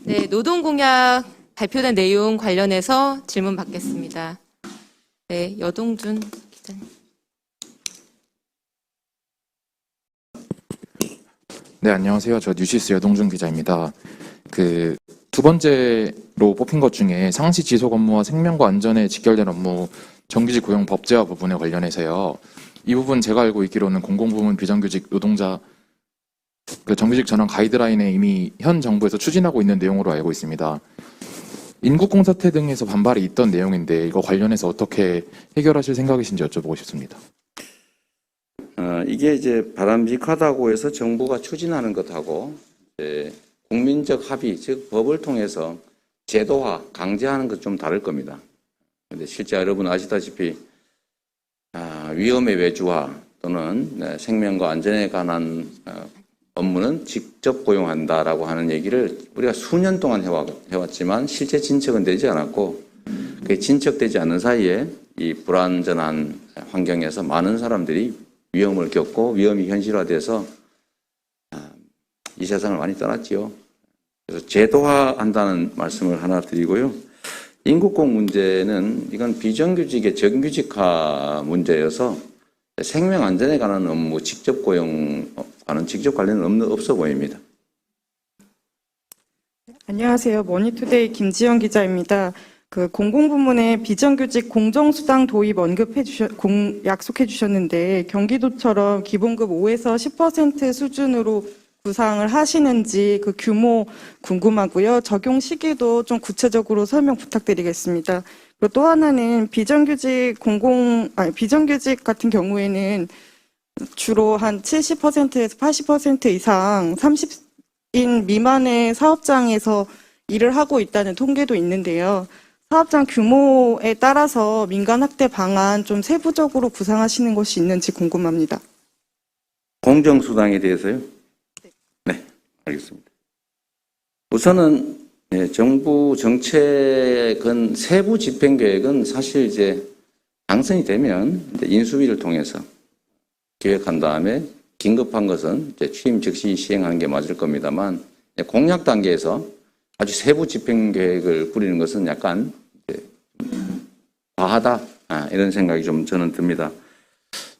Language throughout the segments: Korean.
네, 노동공약 발표된 내용 관련해서 질문 받겠습니다. 네, 여동준 기자님. 네, 안녕하세요. 저 뉴시스 여동준 기자입니다. 두 번째로 뽑힌 것 중에 상시 지속 업무와 생명과 안전에 직결된 업무 정규직 고용 법제화 부분에 관련해서요. 이 부분 제가 알고 있기로는 공공부문 비정규직 노동자 정규직 전환 가이드라인에 이미 현 정부에서 추진하고 있는 내용으로 알고 있습니다. 인국공 사태 등에서 반발이 있던 내용인데 이거 관련해서 어떻게 해결하실 생각이신지 여쭤보고 싶습니다. 이게 이제 바람직하다고 해서 정부가 추진하는 것하고 국민적 합의, 즉 법을 통해서 제도화, 강제하는 것 좀 다를 겁니다. 근데 실제 여러분 아시다시피 위험의 외주화 또는 생명과 안전에 관한 업무는 직접 고용한다라고 하는 얘기를 우리가 수년 동안 해왔지만 실제 진척은 되지 않았고, 그게 진척되지 않는 사이에 이 불안전한 환경에서 많은 사람들이 위험을 겪고 위험이 현실화돼서 이 세상을 많이 떠났지요. 그래서 제도화한다는 말씀을 하나 드리고요. 인국공 문제는 이건 비정규직의 정규직화 문제여서 생명 안전에 관한 업무 직접 고용과는 직접 관련은 없어 보입니다. 안녕하세요. 머니투데이 김지영 기자입니다. 공공부문의 비정규직 공정수당 도입 약속해 주셨는데 경기도처럼 기본급 5에서 10% 수준으로 구상을 하시는지 그 규모 궁금하고요. 적용 시기도 좀 구체적으로 설명 부탁드리겠습니다. 그리고 또 하나는 비정규직 같은 경우에는 주로 한 70%에서 80% 이상 30인 미만의 사업장에서 일을 하고 있다는 통계도 있는데요. 사업장 규모에 따라서 민간 확대 방안 좀 세부적으로 구상하시는 것이 있는지 궁금합니다. 공정수당에 대해서요? 네, 알겠습니다. 우선은 정부 정책은 세부 집행계획은 사실 이제 당선이 되면 인수위를 통해서 계획한 다음에 긴급한 것은 이제 취임 즉시 시행하는 게 맞을 겁니다만, 공약 단계에서 아주 세부 집행계획을 꾸리는 것은 약간 과하다, 이런 생각이 좀 저는 듭니다.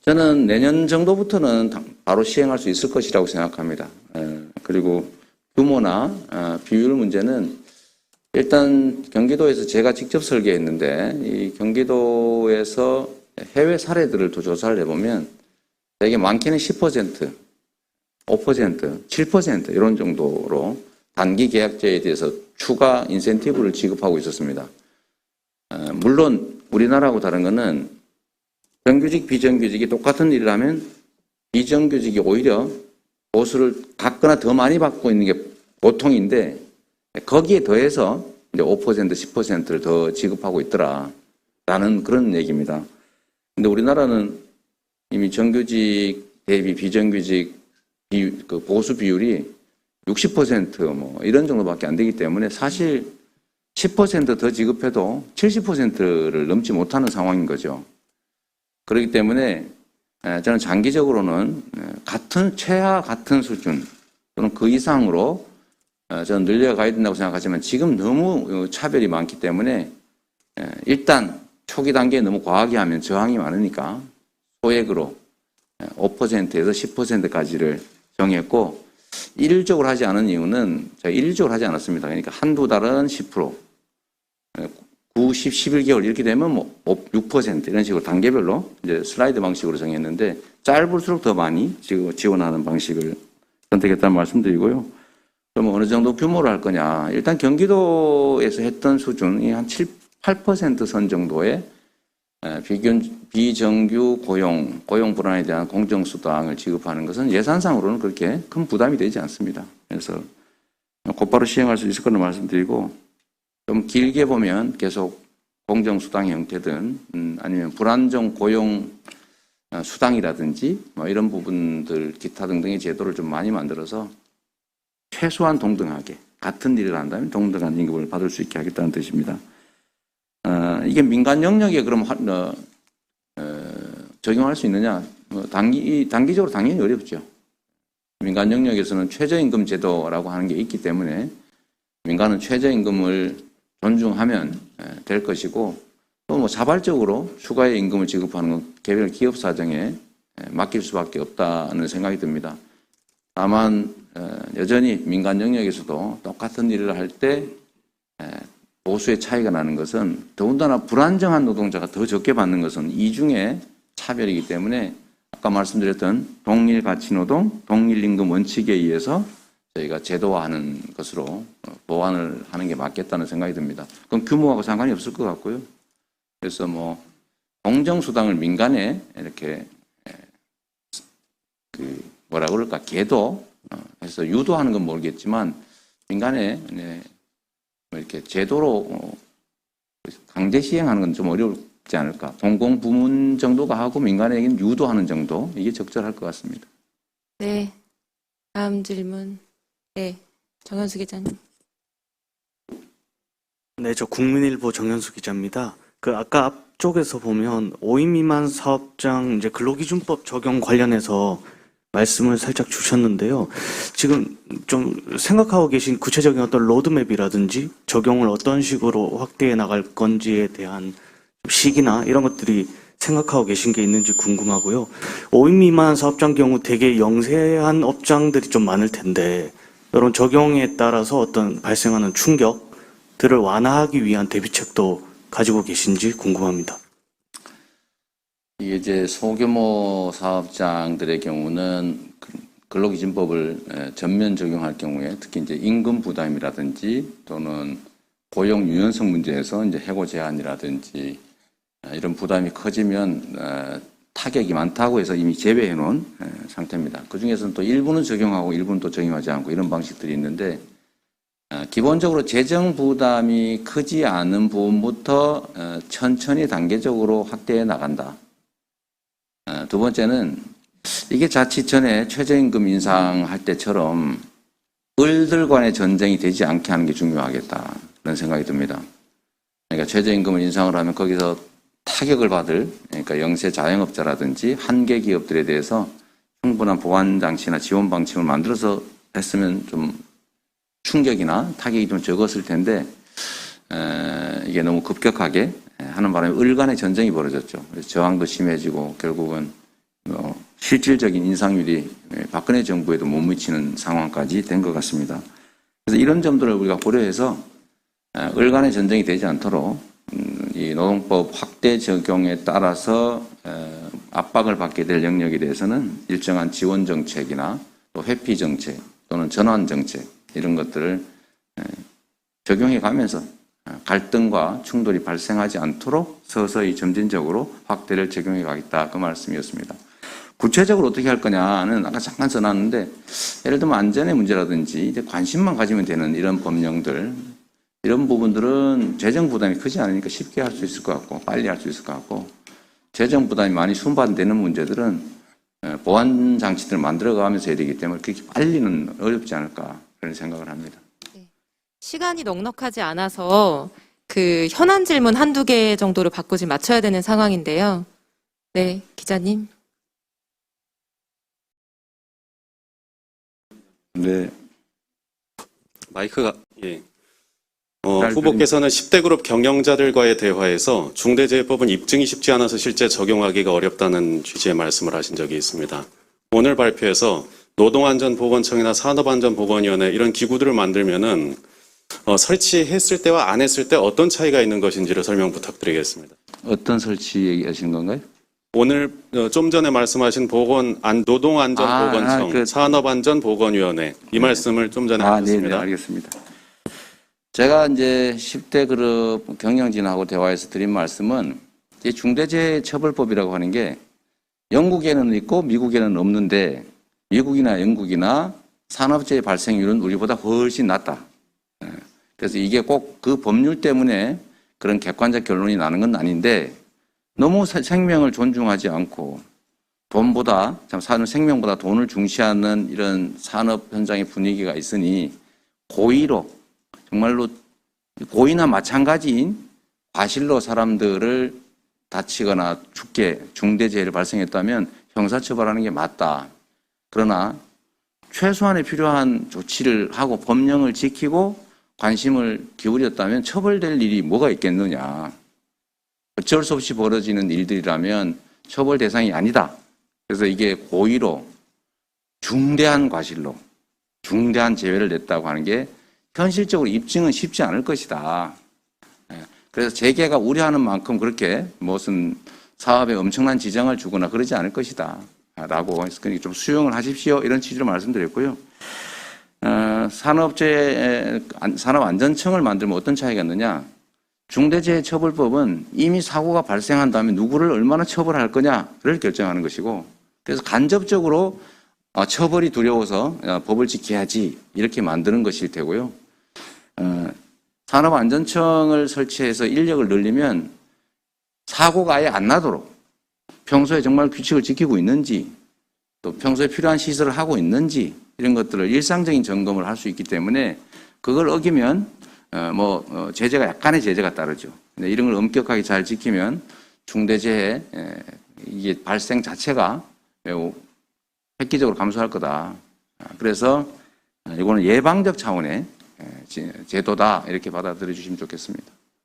저는 내년 정도부터는 바로 시행할 수 있을 것이라고 생각합니다. 그리고 규모나 비율 문제는 일단 경기도에서 제가 직접 설계했는데, 이 경기도에서 해외 사례들을 또 조사를 해보면 되게 많게는 10%, 5%, 7% 이런 정도로 단기 계약제에 대해서 추가 인센티브를 지급하고 있었습니다. 물론 우리나라하고 다른 거는 정규직, 비정규직이 똑같은 일을 하면 비정규직이 오히려 보수를 갖거나 더 많이 받고 있는 게 보통인데, 거기에 더해서 이제 5%, 10%를 더 지급하고 있더라라는 그런 얘기입니다. 근데 우리나라는 이미 정규직 대비 비정규직 보수 비율이 60% 이런 정도밖에 안 되기 때문에 사실 10% 더 지급해도 70%를 넘지 못하는 상황인 거죠. 그렇기 때문에 저는 장기적으로는 최하 같은 수준 또는 그 이상으로 저는 늘려가야 된다고 생각하지만, 지금 너무 차별이 많기 때문에 일단 초기 단계에 너무 과하게 하면 저항이 많으니까 소액으로 5%에서 10%까지를 정했고, 일률적으로 하지 않은 이유는 제가 일률적으로 하지 않았습니다. 그러니까 한두 달은 10%, 9, 10, 11개월 이렇게 되면 6% 이런 식으로 단계별로 이제 슬라이드 방식으로 정했는데, 짧을수록 더 많이 지원하는 방식을 선택했다는 말씀드리고요. 그러면 어느 정도 규모로 할 거냐? 일단 경기도에서 했던 수준이 한 7, 8% 선 정도의 비정규 고용 불안에 대한 공정수당을 지급하는 것은 예산상으로는 그렇게 큰 부담이 되지 않습니다. 그래서 곧바로 시행할 수 있을 거는 말씀드리고, 좀 길게 보면 계속 공정수당 형태든 아니면 불안정 고용 수당이라든지 이런 부분들 기타 등등의 제도를 좀 많이 만들어서 최소한 동등하게 같은 일을 한다면 동등한 임금을 받을 수 있게 하겠다는 뜻입니다. 이게 민간 영역에 그럼 적용할 수 있느냐? 단기적으로 당연히 어렵죠. 민간 영역에서는 최저임금 제도라고 하는 게 있기 때문에 민간은 최저임금을 존중하면 될 것이고 또 뭐 자발적으로 추가의 임금을 지급하는 건 개별 기업 사정에 맡길 수밖에 없다는 생각이 듭니다. 다만 여전히 민간 영역에서도 똑같은 일을 할 때 보수의 차이가 나는 것은 더군다나 불안정한 노동자가 더 적게 받는 것은 이중의 차별이기 때문에 아까 말씀드렸던 동일 가치 노동, 동일 임금 원칙에 의해서 저희가 제도화하는 것으로 보완을 하는 게 맞겠다는 생각이 듭니다. 그건 규모하고 상관이 없을 것 같고요. 그래서 뭐 공정수당을 민간에 이렇게 뭐라 그럴까 계도 해서 유도하는 건 모르겠지만 민간에 뭐 이렇게 제도로 강제 시행하는 건 좀 어렵지 않을까. 공공부문 정도가 하고 민간에게는 유도하는 정도 이게 적절할 것 같습니다. 네. 다음 질문. 네. 정현수 기자님. 네, 저 국민일보 정현수 기자입니다. 아까 앞쪽에서 보면 5인 미만 사업장 이제 근로기준법 적용 관련해서 말씀을 살짝 주셨는데요. 지금 좀 생각하고 계신 구체적인 어떤 로드맵이라든지 적용을 어떤 식으로 확대해 나갈 건지에 대한 시기나 이런 것들이 생각하고 계신 게 있는지 궁금하고요. 5인 미만 사업장 경우 되게 영세한 업장들이 좀 많을 텐데 이런 적용에 따라서 어떤 발생하는 충격들을 완화하기 위한 대비책도 가지고 계신지 궁금합니다. 이게 이제 소규모 사업장들의 경우는 근로기준법을 전면 적용할 경우에 특히 이제 임금 부담이라든지 또는 고용 유연성 문제에서 이제 해고 제한이라든지 이런 부담이 커지면 타격이 많다고 해서 이미 제외해 놓은 상태입니다. 그 중에서는 또 일부는 적용하고 일부는 또 적용하지 않고 이런 방식들이 있는데 기본적으로 재정 부담이 크지 않은 부분부터 천천히 단계적으로 확대해 나간다. 두 번째는 이게 자칫 전에 최저임금 인상할 때처럼 을들 간의 전쟁이 되지 않게 하는 게 중요하겠다 그런 생각이 듭니다. 그러니까 최저임금을 인상을 하면 거기서 타격을 받을 그러니까 영세 자영업자라든지 한계 기업들에 대해서 충분한 보완 장치나 지원 방침을 만들어서 했으면 좀 충격이나 타격이 좀 적었을 텐데 이게 너무 급격하게 하는 바람에 을 간의 전쟁이 벌어졌죠. 그래서 저항도 심해지고 결국은 실질적인 인상률이 박근혜 정부에도 못 미치는 상황까지 된 것 같습니다. 그래서 이런 점들을 우리가 고려해서 을 간의 전쟁이 되지 않도록 이 노동법 확대 적용에 따라서 압박을 받게 될 영역에 대해서는 일정한 지원 정책이나 또 회피 정책 또는 전환 정책 이런 것들을 적용해 가면서 갈등과 충돌이 발생하지 않도록 서서히 점진적으로 확대를 적용해 가겠다 그 말씀이었습니다. 구체적으로 어떻게 할 거냐는 아까 잠깐 써놨는데 예를 들면 안전의 문제라든지 이제 관심만 가지면 되는 이런 법령들 이런 부분들은 재정 부담이 크지 않으니까 쉽게 할 수 있을 것 같고 빨리 할 수 있을 것 같고 재정 부담이 많이 순반되는 문제들은 보완 장치들을 만들어가면서 해야 되기 때문에 그렇게 빨리는 어렵지 않을까 그런 생각을 합니다. 시간이 넉넉하지 않아서 그 현안 질문 한두 개 정도로 바꾸지 맞춰야 되는 상황인데요. 네, 기자님. 네. 마이크가 예. 후보께서는 10대 그룹 경영자들과의 대화에서 중대재해법은 입증이 쉽지 않아서 실제 적용하기가 어렵다는 취지의 말씀을 하신 적이 있습니다. 오늘 발표에서 노동안전보건청이나 산업안전보건위원회 이런 기구들을 만들면은 설치했을 때와 안 했을 때 어떤 차이가 있는 것인지를 설명 부탁드리겠습니다. 어떤 설치 얘기하시는 건가요? 오늘 좀 전에 말씀하신 노동안전보건청, 산업안전보건위원회 이 말씀을 좀 전에 하셨습니다. 네, 알겠습니다. 제가 이제 10대 그룹 경영진하고 대화에서 드린 말씀은 이 중대재해처벌법이라고 하는 게 영국에는 있고 미국에는 없는데 미국이나 영국이나 산업재해 발생률은 우리보다 훨씬 낮다. 그래서 이게 꼭 그 법률 때문에 그런 객관적 결론이 나는 건 아닌데 너무 생명을 존중하지 않고 돈보다 생명보다 돈을 중시하는 이런 산업 현장의 분위기가 있으니 고의로 정말로 고의나 마찬가지인 과실로 사람들을 다치거나 죽게 중대재해를 발생했다면 형사처벌하는 게 맞다. 그러나 최소한의 필요한 조치를 하고 법령을 지키고 관심을 기울였다면 처벌될 일이 뭐가 있겠느냐. 어쩔 수 없이 벌어지는 일들이라면 처벌 대상이 아니다. 그래서 이게 고의로 중대한 과실로 중대한 재해를 냈다고 하는 게 현실적으로 입증은 쉽지 않을 것이다. 그래서 재계가 우려하는 만큼 그렇게 무슨 사업에 엄청난 지장을 주거나 그러지 않을 것이다. 라고 해서 좀 수용을 하십시오. 이런 취지로 말씀드렸고요. 산업안전청을 만들면 어떤 차이가 있느냐. 중대재해처벌법은 이미 사고가 발생한 다음에 누구를 얼마나 처벌할 거냐를 결정하는 것이고, 그래서 간접적으로 처벌이 두려워서 법을 지켜야지 이렇게 만드는 것일 테고요. 산업안전청을 설치해서 인력을 늘리면 사고가 아예 안 나도록 평소에 정말 규칙을 지키고 있는지 또 평소에 필요한 시설을 하고 있는지 이런 것들을 일상적인 점검을 할 수 있기 때문에 그걸 어기면 제재가 약간의 제재가 따르죠. 근데 이런 걸 엄격하게 잘 지키면 중대재해 이게 발생 자체가 매우 획기적으로 감소할 거다. 그래서 이거는 예방적 차원의 제도다 이렇게 받아들여 주시면 좋겠습니다.